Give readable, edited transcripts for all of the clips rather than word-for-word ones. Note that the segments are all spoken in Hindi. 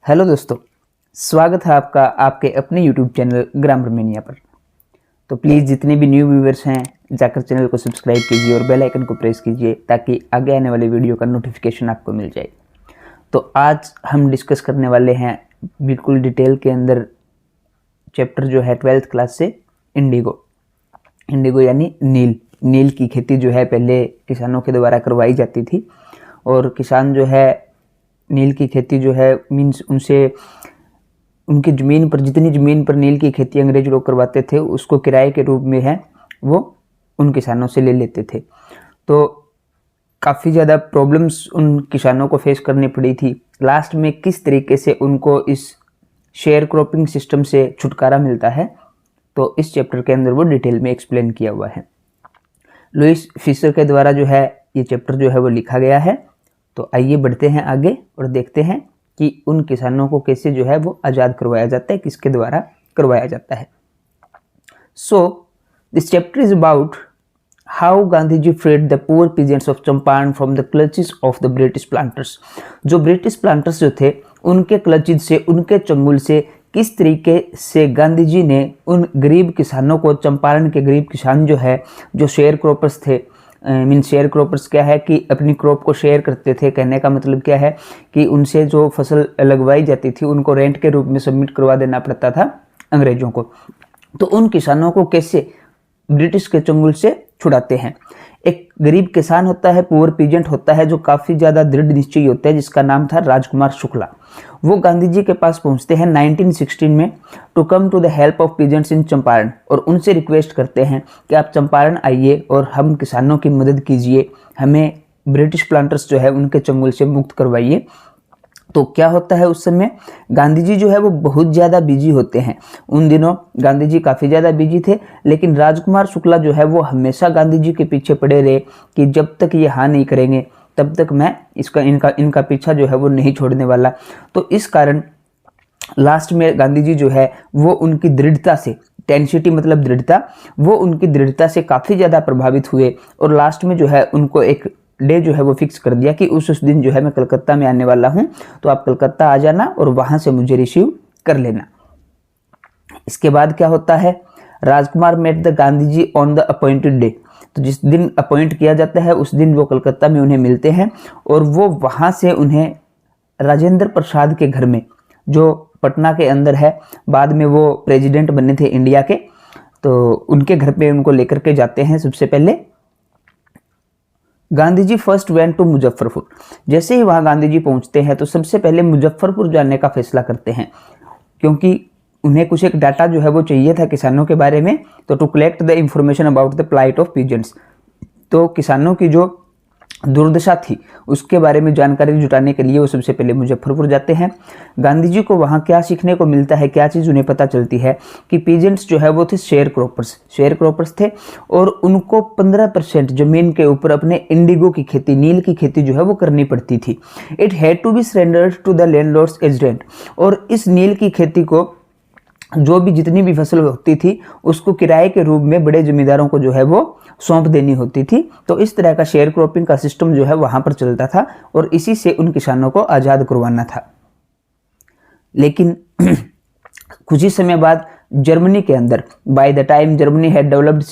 हेलो दोस्तों, स्वागत है आपका आपके अपने यूट्यूब चैनल ग्रामर मेनिया पर। तो प्लीज़ जितने भी न्यू व्यूअर्स हैं जाकर चैनल को सब्सक्राइब कीजिए और बेल आइकन को प्रेस कीजिए ताकि आगे आने वाले वीडियो का नोटिफिकेशन आपको मिल जाए। तो आज हम डिस्कस करने वाले हैं बिल्कुल डिटेल के अंदर चैप्टर जो है 12th क्लास से इंडिगो यानी नील की खेती जो है पहले किसानों के द्वारा करवाई जाती थी और किसान जो है नील की खेती जो है मीन्स उनकी ज़मीन पर जितनी ज़मीन पर नील की खेती अंग्रेज लोग करवाते थे उसको किराए के रूप में है वो उन किसानों से ले लेते थे। तो काफ़ी ज़्यादा प्रॉब्लम्स उन किसानों को फेस करनी पड़ी थी। लास्ट में किस तरीके से उनको इस शेयर क्रॉपिंग सिस्टम से छुटकारा मिलता है तो इस चैप्टर के अंदर वो डिटेल में एक्सप्लेन किया हुआ है। लुईस फिशर के द्वारा जो है ये चैप्टर जो है वो लिखा गया है। तो आइए बढ़ते हैं आगे और देखते हैं कि उन किसानों को कैसे जो है वो आज़ाद करवाया जाता है, किसके द्वारा करवाया जाता है। So this chapter is about how Gandhi ji freed the poor peasants of Champaran from the clutches of the British planters. जो ब्रिटिश प्लांटर्स जो थे उनके क्लचेस से, उनके चंगुल से किस तरीके से गांधी जी ने उन गरीब किसानों को, चंपारण के गरीब किसान जो है, जो शेयर क्रॉपर्स थे, शेयर क्रॉपर्स क्या है कि अपनी क्रॉप को शेयर करते थे। कहने का मतलब क्या है कि उनसे जो फसल लगवाई जाती थी उनको रेंट के रूप में सबमिट करवा देना पड़ता था अंग्रेजों को। तो उन किसानों को कैसे ब्रिटिश के चंगुल से छुड़ाते हैं। एक गरीब किसान होता है, पुअर पीजेंट होता है जो काफ़ी ज़्यादा दृढ़ निश्चयी होता है, जिसका नाम था राजकुमार शुक्ला। वो गांधी जी के पास पहुंचते हैं 1916 में to come to the help of peasants in Champaran और उनसे रिक्वेस्ट करते हैं कि आप चंपारण आइए और हम किसानों की मदद कीजिए, हमें ब्रिटिश प्लांटर्स जो है उनके चंगुल से मुक्त करवाइए। तो क्या होता है उस समय गांधी जी जो है वो बहुत ज़्यादा बिजी होते हैं। उन दिनों गांधी जी काफ़ी ज़्यादा बिजी थे, लेकिन राजकुमार शुक्ला जो है वो हमेशा गांधी जी के पीछे पड़े रहे कि जब तक ये हाँ नहीं करेंगे तब तक मैं इनका पीछा जो है वो नहीं छोड़ने वाला। तो इस कारण लास्ट में गांधी जी जो है वो उनकी दृढ़ता से, टेंसिटी मतलब दृढ़ता, वो उनकी दृढ़ता से काफ़ी ज़्यादा प्रभावित हुए और लास्ट में जो है उनको एक डे जो है वो फिक्स कर दिया कि उस दिन जो है मैं कलकत्ता में आने वाला हूँ, तो आप कलकत्ता आ जाना और वहाँ से मुझे रिसीव कर लेना। इसके बाद क्या होता है, Rajkumar met the Gandhi ji on the appointed day. तो जिस दिन अपॉइंट किया जाता है उस दिन वो कलकत्ता में उन्हें मिलते हैं और वो वहाँ से उन्हें राजेंद्र प्रसाद के घर में, जो पटना के अंदर है, बाद में वो प्रेसिडेंट बने थे इंडिया के, तो उनके घर पे उनको लेकर के जाते हैं। सबसे पहले Gandhi ji first went to Muzaffarpur. जैसे ही वहाँ गांधी जी पहुँचते हैं तो सबसे पहले मुजफ्फरपुर जाने का फैसला करते हैं, क्योंकि उन्हें कुछ एक डाटा जो है वो चाहिए था किसानों के बारे में। तो to collect the information about the plight of peasants, तो किसानों की जो दुर्दशा थी उसके बारे में जानकारी जुटाने के लिए वो सबसे पहले मुजफ्फरपुर जाते हैं। गांधी जी को वहाँ क्या सीखने को मिलता है, क्या चीज़ उन्हें पता चलती है कि पीजेंट्स जो है वो थे शेयर क्रॉपर्स थे और उनको 15% ज़मीन के ऊपर अपने इंडिगो की खेती, नील की खेती जो है वो करनी पड़ती थी। It had to be surrendered to the landlords as rent, और इस नील की खेती को जो भी जितनी भी फसल होती थी उसको किराए के रूप में बड़े जमींदारों को जो है वो सौंप देनी होती थी। तो इस तरह का शेयर क्रॉपिंग का सिस्टम जो है वहाँ पर चलता था और इसी से उन किसानों को आज़ाद करवाना था। लेकिन कुछ ही समय बाद जर्मनी के अंदर, by the time Germany had developed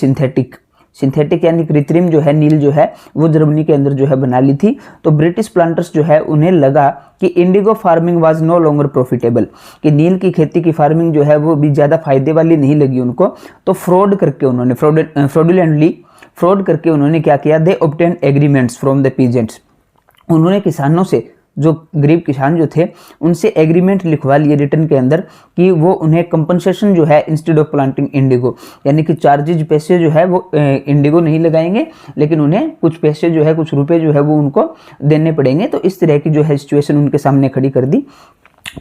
synthetic यानी कृत्रिम जो है नील जो है वो जर्मनी के अंदर जो है बना ली थी। तो ब्रिटिश प्लांटर्स जो है उन्हें लगा कि indigo farming was no longer profitable, कि नील की खेती की फार्मिंग जो है वो भी ज़्यादा फायदे वाली नहीं लगी उनको। तो फ्रॉड करके उन्होंने क्या किया, they obtain agreements from the peasants. उन्होंने किसानों से, जो गरीब किसान जो थे उनसे एग्रीमेंट लिखवा लिए रिटर्न के अंदर कि वो उन्हें कंपनसेशन जो है इंस्टेड ऑफ प्लांटिंग इंडिगो, यानी कि चार्जेज पैसे जो है वो इंडिगो नहीं लगाएंगे, लेकिन उन्हें कुछ पैसे जो है, कुछ रुपए जो है वो उनको देने पड़ेंगे। तो इस तरह की जो है सिचुएशन उनके सामने खड़ी कर दी।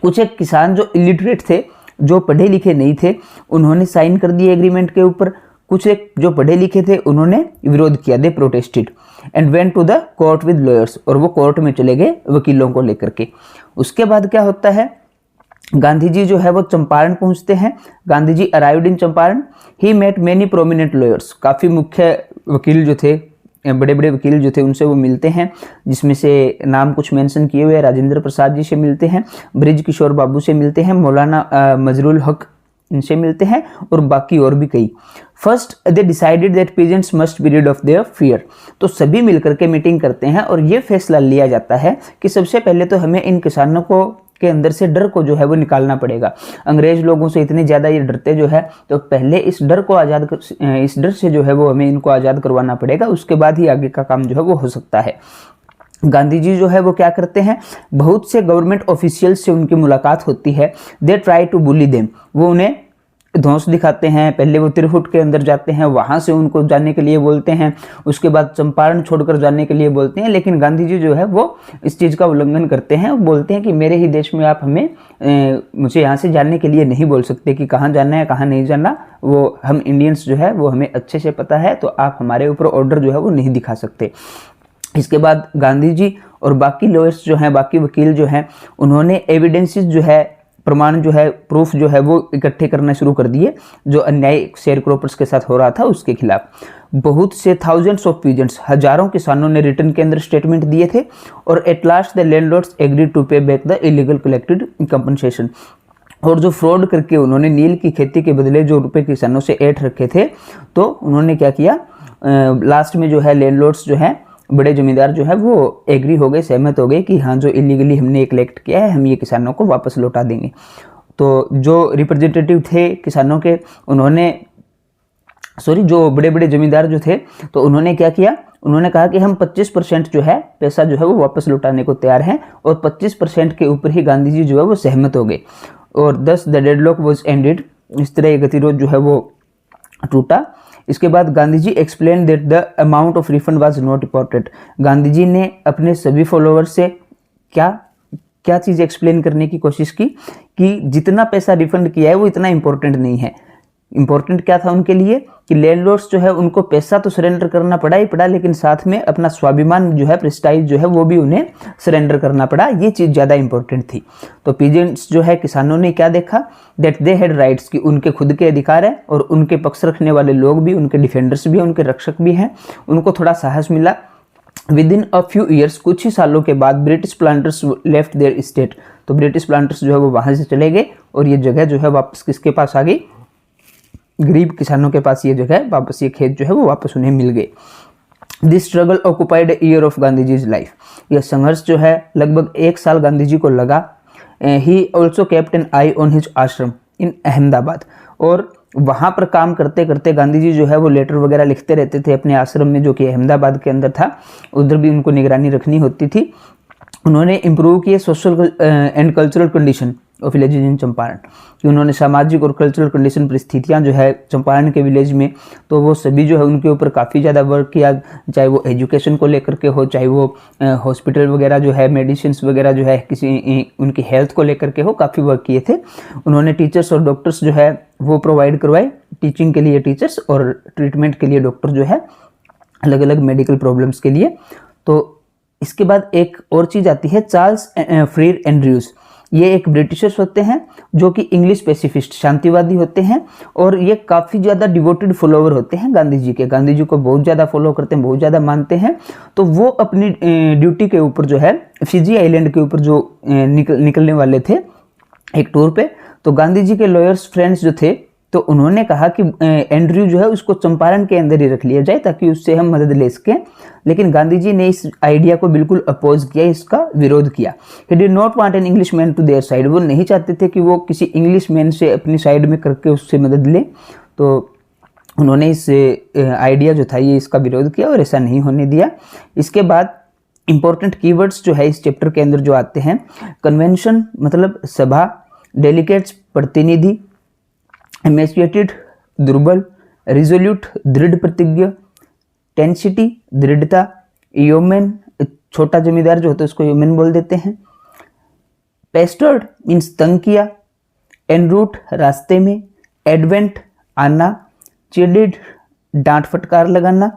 कुछ एक किसान जो इलिटरेट थे, जो पढ़े लिखे नहीं थे, उन्होंने साइन कर दिए एग्रीमेंट के ऊपर। कुछ एक जो पढ़े लिखे थे उन्होंने विरोध किया, they protested and went to the court with lawyers, और वो कोर्ट में चले गए वकीलों को लेकर के। उसके बाद क्या होता है, गांधी जी जो है वो चंपारण पहुंचते हैं। Gandhi ji arrived in Champaran, he met many prominent lawyers, काफ़ी मुख्य वकील जो थे बड़े बड़े वकील जो थे उनसे वो मिलते हैं, जिसमें से नाम कुछ मेंशन किए हुए राजेंद्र प्रसाद जी से मिलते हैं, ब्रिज किशोर बाबू से मिलते हैं, मौलाना मजरुल हक इनसे मिलते हैं और बाकी और भी कई। First they decided that peasants must be rid of their fear. तो सभी मिलकर के मीटिंग करते हैं और ये फैसला लिया जाता है कि सबसे पहले तो हमें इन किसानों को के अंदर से डर को जो है वो निकालना पड़ेगा। अंग्रेज लोगों से इतने ज़्यादा ये डरते जो है, तो पहले इस डर से जो है वो हमें इनको आज़ाद करवाना पड़ेगा, उसके बाद ही आगे का काम जो है वो हो सकता है। गांधी जी जो है वो क्या करते हैं, बहुत से गवर्नमेंट ऑफिशियल्स से उनकी मुलाकात होती है। They try to bully them, वो उन्हें धौंस दिखाते हैं। पहले वो त्रिहुट के अंदर जाते हैं, वहाँ से उनको जाने के लिए बोलते हैं, उसके बाद चंपारण छोड़कर जाने के लिए बोलते हैं, लेकिन गांधी जी जो है वो इस चीज़ का उल्लंघन करते हैं। बोलते हैं कि मेरे ही देश में आप मुझे यहाँ से जाने के लिए नहीं बोल सकते कि कहाँ जाना है कहाँ नहीं जाना, वो हम इंडियंस जो है वो हमें अच्छे से पता है, तो आप हमारे ऊपर ऑर्डर जो है वो नहीं दिखा सकते। इसके बाद गांधी जी और बाकी लॉयर्स जो हैं, बाकी वकील जो हैं, उन्होंने एविडेंसेस जो है, प्रमाण जो है, प्रूफ जो है वो इकट्ठे करना शुरू कर दिए जो अन्याय शेयर क्रॉपर्स के साथ हो रहा था उसके खिलाफ। बहुत से थाउजेंड्स ऑफ पीजेंट्स, हजारों किसानों ने रिटर्न के अंदर स्टेटमेंट दिए थे और at last the landlords agreed to pay back the illegal collected compensation. और जो फ्रॉड करके उन्होंने नील की खेती के बदले जो रुपए किसानों से ऐंठ रखे थे, तो उन्होंने क्या किया, लास्ट में जो है लैंडलॉर्ड्स जो है, बड़े जमींदार जो है वो एग्री हो गए, सहमत हो गए कि हाँ जो इलीगली हमने कलेक्ट किया है हम ये किसानों को वापस लौटा देंगे। तो जो रिप्रेजेंटेटिव थे किसानों के, उन्होंने जो बड़े बड़े जमींदार जो थे, तो उन्होंने क्या किया, उन्होंने कहा कि हम 25% जो है पैसा जो है वो वापस लौटाने को तैयार हैं, और 25% के ऊपर ही गांधी जी जो है वो सहमत हो गए और thus the deadlock was ended. इस तरह ये गतिरोध जो है वो टूटा। इसके बाद Gandhi ji explain that the amount of refund was not important. Gandhi ji ने अपने सभी फॉलोअर्स से क्या चीज़ एक्सप्लेन करने की कोशिश की कि जितना पैसा रिफंड किया है वो इतना इम्पोर्टेंट नहीं है। इम्पोर्टेंट क्या था उनके लिए कि लैंडलॉर्ड्स जो है उनको पैसा तो सरेंडर करना पड़ा ही पड़ा, लेकिन साथ में अपना स्वाभिमान जो है, प्रेस्टाइज जो है वो भी उन्हें सरेंडर करना पड़ा। ये चीज़ ज़्यादा इंपॉर्टेंट थी। तो पीजेंट्स जो है, किसानों ने क्या देखा, दैट दे हैड राइट्स, कि उनके खुद के अधिकार है और उनके पक्ष रखने वाले लोग भी, उनके डिफेंडर्स भी, उनके रक्षक भी हैं। उनको थोड़ा साहस मिला। With in a few years, कुछ ही सालों के बाद British planters left there state. तो ब्रिटिश प्लांटर्स जो है वो वहाँ से चले गए और ये जगह जो है वापस किसके पास आ गई, गरीब किसानों के पास ये जगह वापस, ये खेत जो है वो वापस उन्हें मिल गए। This struggle occupied a year of Gandhi ji's life. यह संघर्ष जो है लगभग 1 साल गांधी जी को लगा। He also kept an eye on his ashram in Ahmedabad. और वहाँ पर काम करते करते गांधी जी जो है वो लेटर वगैरह लिखते रहते थे अपने आश्रम में, जो कि अहमदाबाद के अंदर था। उधर भी उनको निगरानी रखनी होती थी। उन्होंने इम्प्रूव किए social and cultural condition of village in Champaran, कि उन्होंने सामाजिक और कल्चरल कंडीशन, परिस्थितियां जो है चंपारण के विलेज में, तो वो सभी जो है उनके ऊपर काफ़ी ज़्यादा वर्क किया। चाहे वो एजुकेशन को लेकर के हो, चाहे वो हॉस्पिटल वगैरह जो है, मेडिसिन वगैरह जो है, किसी उनकी हेल्थ को लेकर के हो, काफ़ी वर्क किए थे। उन्होंने टीचर्स और डॉक्टर्स जो है वो प्रोवाइड करवाए, टीचिंग के लिए टीचर्स और ट्रीटमेंट के लिए डॉक्टर जो है, अलग अलग मेडिकल प्रॉब्लम्स के लिए। तो इसके बाद एक और चीज़ आती है, चार्ल्स फ्रीर एंड्रयूज। ये एक ब्रिटिशर्स होते हैं जो कि इंग्लिश पेसिफिस्ट, शांतिवादी होते हैं, और ये काफ़ी ज़्यादा डिवोटेड फॉलोवर होते हैं गांधी जी के। गांधी जी को बहुत ज़्यादा फॉलो करते हैं, बहुत ज़्यादा मानते हैं। तो वो अपनी ड्यूटी के ऊपर जो है, फिजी आइलैंड के ऊपर जो निकलने वाले थे एक टूर पे, तो गांधी जी के लॉयर्स फ्रेंड्स जो थे, तो उन्होंने कहा कि एंड्रयू जो है उसको चंपारण के अंदर ही रख लिया जाए ताकि उससे हम मदद ले सकें। लेकिन गांधी जी ने इस आइडिया को बिल्कुल अपोज किया, इसका विरोध किया। He did not want an Englishman to their side. वो नहीं चाहते थे कि वो किसी इंग्लिश मैन से अपनी साइड में करके उससे मदद ले। तो उन्होंने इस आइडिया जो था ये इसका विरोध किया और ऐसा नहीं होने दिया। इसके बाद इंपॉर्टेंट कीवर्ड्स जो है इस चैप्टर के अंदर जो आते हैं, कन्वेंशन मतलब सभा, डेलीगेट्स प्रतिनिधि, एमेसिएटेड दुर्बल, रिजोल्यूट दृढ़ प्रतिज्ञ, टेंसिटी दृढ़ता, योमेन छोटा जमींदार जो होता है उसको योमेन बोल देते हैं, पेस्टर्ड मीन्स तंग किया, एनरूट रास्ते में, एडवेंट आना, चिडिड डांट फटकार लगाना,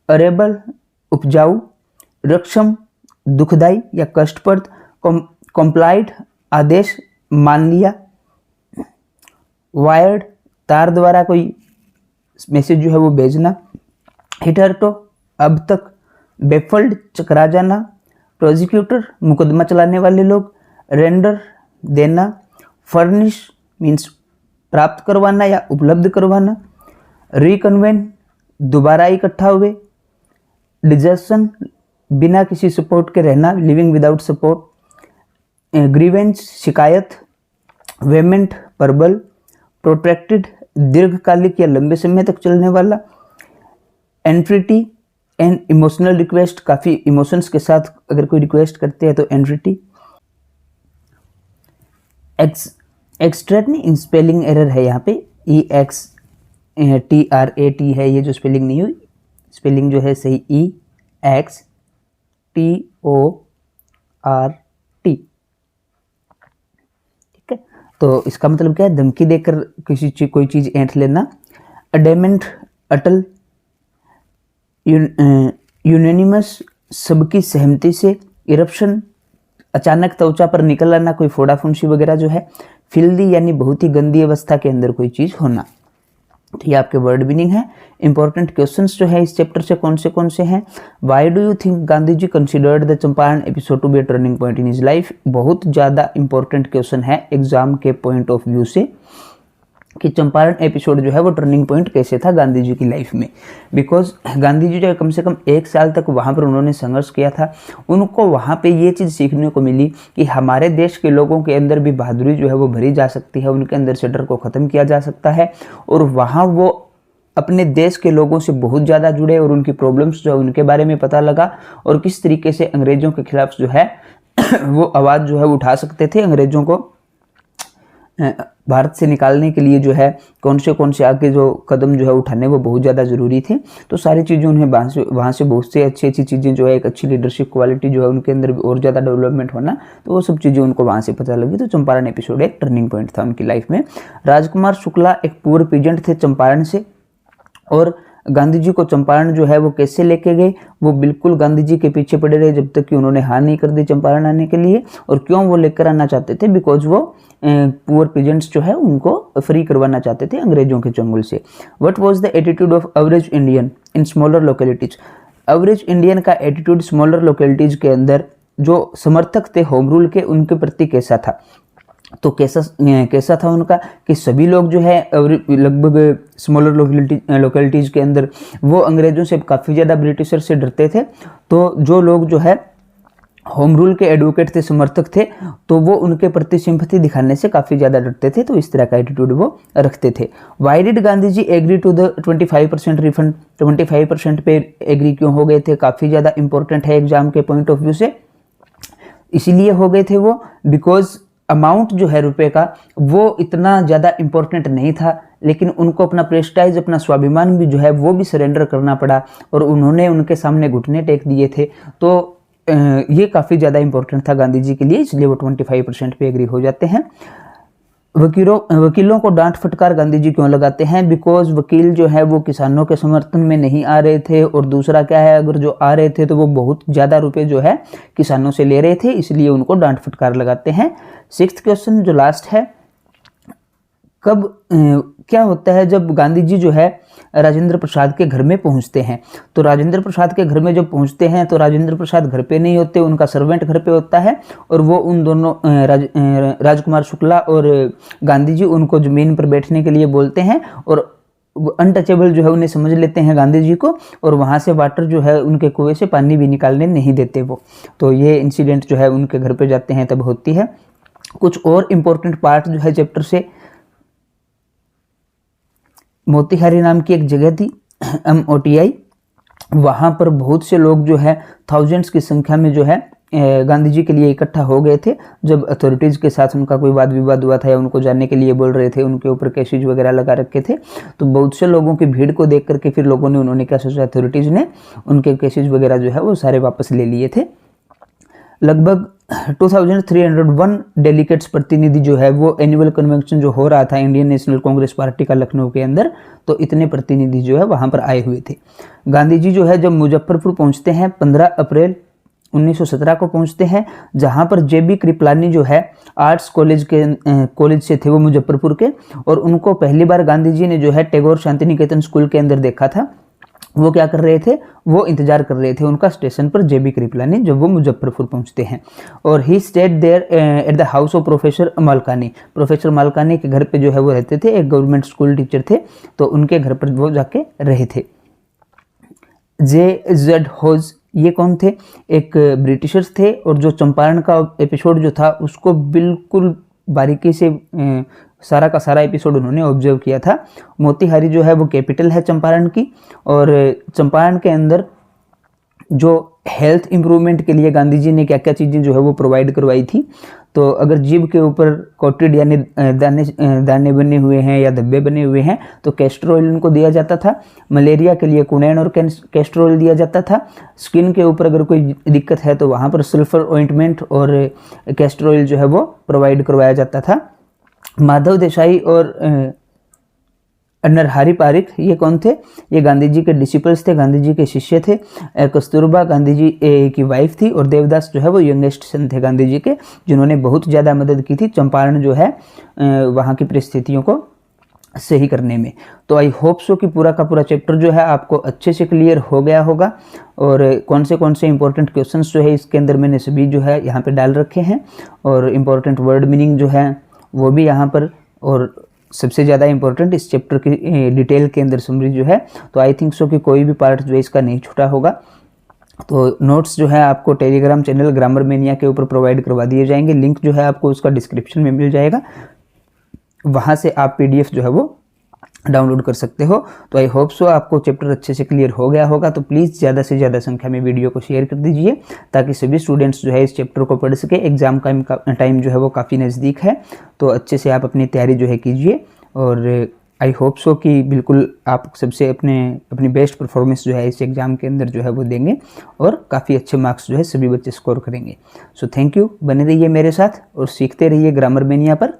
अरेबल उपजाऊ, रक्षम दुखदाई या कष्टप्रद, कॉम्प्लाइड आदेश मान लिया, वायर्ड तार द्वारा कोई मैसेज जो है वो भेजना, हिटरटो अब तक, बेफल्ड चकरा जाना, प्रोसिक्यूटर मुकदमा चलाने वाले लोग, रेंडर देना, फर्निश मीन्स प्राप्त करवाना या उपलब्ध करवाना, रिकन्वेन दोबारा इकट्ठा हुए, डिजर्शन बिना किसी सपोर्ट के रहना, लिविंग विदाउट सपोर्ट, ग्रीवेंस शिकायत, वेमेंट परबल, प्रोट्रैक्टेड दीर्घकालिक या लंबे समय तक चलने वाला, एंट्रिटी एंड इमोशनल रिक्वेस्ट, काफ़ी इमोशंस के साथ अगर कोई रिक्वेस्ट करते हैं तो एंट्रिटी। एक्सट्रेट स्पेलिंग एरर है यहाँ पे, EXTRAT है ये जो स्पेलिंग नहीं हुई, स्पेलिंग जो है सही EXTORT। ठीक है, तो इसका मतलब क्या है, धमकी देकर कोई चीज़ ऐंठ लेना। अडेमेंट अटल, यूनानिमस सबकी सहमति से, इरप्शन अचानक त्वचा पर निकल आना, कोई फोड़ा फुंसी वगैरह जो है, फिल्दी यानी बहुत ही गंदी अवस्था के अंदर कोई चीज़ होना। तो ये आपके वर्ड मीनिंग है। इंपॉर्टेंट क्वेश्चंस जो है इस चैप्टर से कौन से हैं। Why do you think Gandhi ji considered the Champaran episode to be a turning point in his life. बहुत ज़्यादा इंपॉर्टेंट क्वेश्चन है एग्जाम के पॉइंट ऑफ व्यू से कि चंपारण एपिसोड जो है वो टर्निंग पॉइंट कैसे था गांधी जी की लाइफ में। बिकॉज गांधी जी जो है कम से कम 1 साल तक वहाँ पर उन्होंने संघर्ष किया था। उनको वहाँ पे ये चीज़ सीखने को मिली कि हमारे देश के लोगों के अंदर भी बहादुरी जो है वो भरी जा सकती है, उनके अंदर से डर को ख़त्म किया जा सकता है। और वहाँ वो अपने देश के लोगों से बहुत ज़्यादा जुड़े और उनकी प्रॉब्लम्स जो है उनके बारे में पता लगा और किस तरीके से अंग्रेज़ों के खिलाफ जो है वो आवाज़ जो है उठा सकते थे। अंग्रेज़ों को भारत से निकालने के लिए जो है कौन से आगे जो कदम जो है उठाने वो बहुत ज़्यादा ज़रूरी थे। तो सारी चीज़ें उन्हें वहाँ से बहुत सी अच्छी चीज़ें जो है, एक अच्छी लीडरशिप क्वालिटी जो है उनके अंदर और ज़्यादा डेवलपमेंट होना, तो वो सब चीज़ें उनको वहाँ से पता लगी। तो चंपारण एपिसोड एक टर्निंग पॉइंट था उनकी लाइफ में। राजकुमार शुक्ला एक पूर्व पीजेंट थे चंपारण से, और गांधी जी को चंपारण जो है वो कैसे लेके गए, वो बिल्कुल गांधी जी के पीछे पड़े रहे जब तक कि उन्होंने हाँ नहीं कर दी चंपारण आने के लिए। और क्यों वो लेकर आना चाहते थे, बिकॉज वो पुअर पीजेंट्स जो है उनको फ्री करवाना चाहते थे अंग्रेजों के चंगुल से। What was the attitude of average Indian in smaller localities. Average Indian का एटीट्यूड स्मॉलर लोकेलिटीज के अंदर जो समर्थक थे होम रूल के, उनके प्रति कैसा था। तो कैसा था उनका कि सभी लोग जो है लगभग स्मॉलर लोकेलिटीज़ के अंदर वो अंग्रेज़ों से काफ़ी ज़्यादा ब्रिटिशर से डरते थे। तो जो लोग जो है होम रूल के एडवोकेट थे, समर्थक थे, तो वो उनके प्रति सिंपैथी दिखाने से काफ़ी ज़्यादा डरते थे। तो इस तरह का एटीट्यूड वो रखते थे। Why did Gandhi ji agree to the 25% refund. 25% पे एग्री क्यों हो गए थे, काफ़ी ज़्यादा इंपॉर्टेंट है एग्जाम के पॉइंट ऑफ व्यू से। इसीलिए हो गए थे वो बिकॉज अमाउंट जो है रुपए का वो इतना ज़्यादा इम्पोर्टेंट नहीं था, लेकिन उनको अपना प्रेस्टाइज, अपना स्वाभिमान भी जो है वो भी सरेंडर करना पड़ा और उन्होंने उनके सामने घुटने टेक दिए थे। तो ये काफ़ी ज़्यादा इम्पोर्टेंट था गांधी जी के लिए, इसलिए वो 25% पे एग्री हो जाते हैं। वकीलों को डांट फटकार गांधी जी क्यों लगाते हैं, बिकॉज वकील जो है वो किसानों के समर्थन में नहीं आ रहे थे, और दूसरा क्या है, अगर जो आ रहे थे तो वो बहुत ज़्यादा रुपए जो है किसानों से ले रहे थे, इसलिए उनको डांट फटकार लगाते हैं। 6th क्वेश्चन जो लास्ट है, क्या होता है जब गांधी जी जो है राजेंद्र प्रसाद के घर में पहुंचते हैं। तो राजेंद्र प्रसाद के घर में जब पहुंचते हैं तो राजेंद्र प्रसाद घर पे नहीं होते, उनका सर्वेंट घर पे होता है, और वो उन दोनों राजकुमार शुक्ला और गांधी जी उनको ज़मीन पर बैठने के लिए बोलते हैं, और अनटचेबल जो है उन्हें समझ लेते हैं गांधी जी को, और वहाँ से वाटर जो है उनके कुएं से पानी भी निकालने नहीं देते वो। तो ये इंसिडेंट जो है उनके घर पे जाते हैं तब होती है। कुछ और इम्पोर्टेंट पार्ट जो है चैप्टर से, मोतिहारी नाम की एक जगह थी MOTI, वहाँ पर बहुत से लोग जो है थाउजेंड्स की संख्या में जो है गांधी जी के लिए इकट्ठा हो गए थे। जब अथॉरिटीज़ के साथ उनका कोई वाद विवाद हुआ था या उनको जाने के लिए बोल रहे थे, उनके ऊपर केसेज वगैरह लगा रखे थे, तो बहुत से लोगों की भीड़ को देख करके फिर लोगों ने उन्होंने क्या सोचा, अथॉरिटीज़ ने उनके केसेज वगैरह जो है वो सारे वापस ले लिए थे। लगभग 2301 डेलीगेट्स प्रतिनिधि जो है वो एनुअल कन्वेंशन जो हो रहा था इंडियन नेशनल कांग्रेस पार्टी का लखनऊ के अंदर, तो इतने प्रतिनिधि जो है वहाँ पर आए हुए थे। गांधी जी जो है जब मुजफ्फरपुर पहुँचते हैं 15 अप्रैल 1917 को पहुँचते हैं, जहाँ पर JB कृपलानी जो है आर्ट्स कॉलेज से थे वो मुजफ्फरपुर के, और उनको पहली बार गांधी जी ने जो है टैगोर शांति निकेतन स्कूल के अंदर देखा था। वो क्या कर रहे थे, वो इंतजार कर रहे थे उनका स्टेशन पर जेबी कृपलानी जब वो मुजफ्फरपुर पहुंचते हैं। और he stayed there at the house of professor Malkani. Professor Malkani के घर पे जो है वो रहते थे, एक गवर्नमेंट स्कूल टीचर थे, तो उनके घर पर वो जाके रहे थे। जे.जेड होज ये कौन थे, एक ब्रिटिशर्स थे, और जो चंपारण का एपिसोड जो था उसको बिल्कुल बारीकी से सारा का सारा एपिसोड उन्होंने ऑब्जर्व किया था। मोतीहारी जो है वो कैपिटल है चंपारण की, और चंपारण के अंदर जो हेल्थ इम्प्रूवमेंट के लिए गांधी जी ने क्या क्या चीज़ें जो है वो प्रोवाइड करवाई थी। तो अगर जीभ के ऊपर कोटेड यानी दाने बने हुए हैं या धब्बे बने हुए हैं तो कैस्टर ऑयल उनको दिया जाता था। मलेरिया के लिए कुनैन और कैस्टर ऑयल दिया जाता था। स्किन के ऊपर अगर कोई दिक्कत है तो वहाँ पर सल्फर ऑइंटमेंट और कैस्टर ऑयल जो है वो प्रोवाइड करवाया जाता था। माधव देसाई और नरहरि पारिक ये कौन थे, ये गांधी जी के डिसिपल्स थे, गांधी जी के शिष्य थे। कस्तूरबा गांधी जी की वाइफ थी, और देवदास जो है वो यंगेस्ट सन थे गांधी जी के, जिन्होंने बहुत ज़्यादा मदद की थी चंपारण जो है वहाँ की परिस्थितियों को सही करने में। तो आई होप सो कि पूरा का पूरा चैप्टर जो है आपको अच्छे से क्लियर हो गया होगा, और कौन से इंपॉर्टेंट क्वेश्चंस जो है इसके अंदर मैंने सभी जो है यहाँ पे डाल रखे हैं, और इम्पॉर्टेंट वर्ड मीनिंग जो है वो भी यहाँ पर, और सबसे ज़्यादा इंपॉर्टेंट इस चैप्टर की डिटेल के अंदर समरी जो है। तो आई थिंक सो कि कोई भी पार्ट जो है इसका नहीं छूटा होगा। तो नोट्स जो है आपको टेलीग्राम चैनल ग्रामर मेनिया के ऊपर प्रोवाइड करवा दिए जाएंगे, लिंक जो है आपको उसका डिस्क्रिप्शन में मिल जाएगा, वहाँ से आप PDF जो है वो डाउनलोड कर सकते हो। तो आई होप सो आपको चैप्टर अच्छे से क्लियर हो गया होगा। तो प्लीज़ ज़्यादा से ज़्यादा संख्या में वीडियो को शेयर कर दीजिए, ताकि सभी स्टूडेंट्स जो है इस चैप्टर को पढ़ सके। एग्जाम का टाइम जो है वो काफ़ी नज़दीक है, तो अच्छे से आप अपनी तैयारी जो है कीजिए, और आई होप सो कि बिल्कुल आप सबसे अपनी बेस्ट परफॉर्मेंस जो है इस एग्ज़ाम के अंदर जो है वो देंगे, और काफ़ी अच्छे मार्क्स जो है सभी बच्चे स्कोर करेंगे। सो थैंक यू, बने रहिए मेरे साथ और सीखते रहिए ग्रामर मेनिया पर।